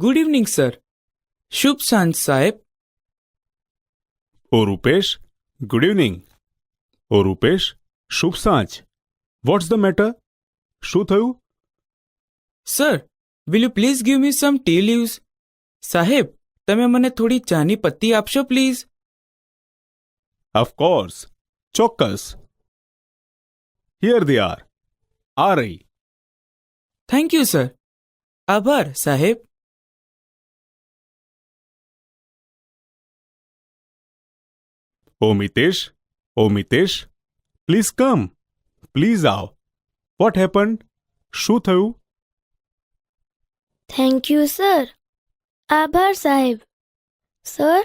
Good evening sir. શુભ સાંજ સાહેબ. ઓ રૂપેશ, ગુડ ઇવનિંગ. ઓ રૂપેશ, શુભ સાંજ. What's the matter? શું થયું? Sir, will you please give me some tea leaves? સાહેબ, તમે મને થોડી ચાની પત્તી આપશો પ્લીઝ? ઓફકોર્સ, ચોક્કસ. Here they are. આ રહી. Thank you sir. આભાર સાહેબ. ઓ મિતેશ, પ્લીઝ કમ. પ્લીઝ આવ. What happened? શું થયું? Thank you sir. આભાર સાહેબ. Sir,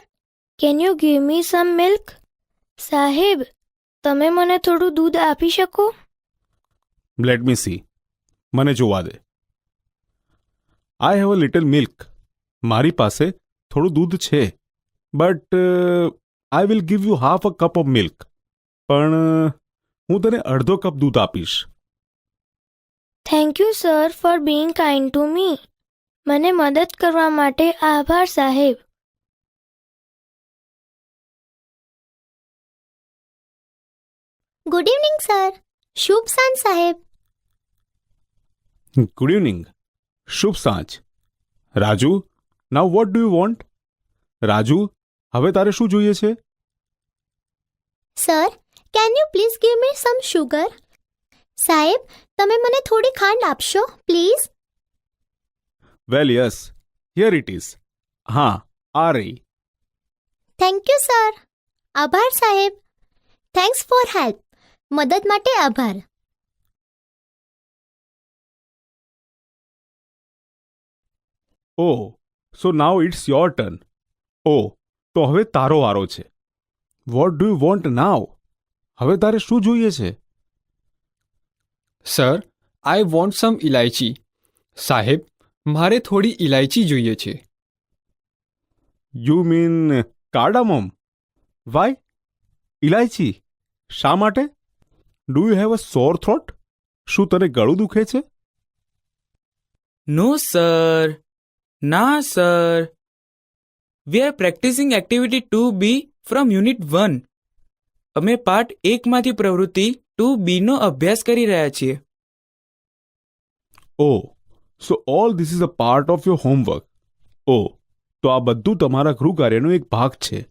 can you give me some milk? સાહેબ, તમે મને થોડું દૂધ આપી શકો? Let me see. મને જોવા દે. I have a little milk. મારી પાસે થોડું દૂધ છે, but I will give you half a cup of milk. પણ હું તને અડધો કપ દૂધ આપીશ. Thank you sir for being kind to me. મને મદદ કરવા માટે આભાર સાહેબ. Good evening sir. શુભ સાંજ સાહેબ. Good evening. શુભ સાંજ. Raju, now what do you want? Raju, હવે તારે શું જોઈએ છે? Sir, can you please give me some sugar? સાહેબ, તમે મને થોડી ખાંડ આપશો please? Well yes, here it is. હા, આ રહી. Thank you sir. આભાર સાહેબ. Thanks for help. મદદ માટે આભાર. Oh, so now it's your turn. Oh, તો હવે તારો વારો છે. What do you want now? હવે તારે શું જોઈએ છે? Sir, I want some elaichi. સાહેબ, મારે થોડી ઇલાયચી જોઈએ છે. You mean cardamom? વાય? ઇલાયચી? શા માટે? ડુ યુ હેવ અ સોર થ્રોટ? શું તને ગળું દુખે છે? નો સર. ના sir. We are practising activity 2B from unit 1. અમે પાઠ 1માંથી પ્રવૃત્તિ 2B નો અભ્યાસ કરી રહ્યા છીએ. Oh, so all this is a part of your homework. Oh, તો આ બધું તમારા ગૃહ કાર્યનો એક ભાગ છે.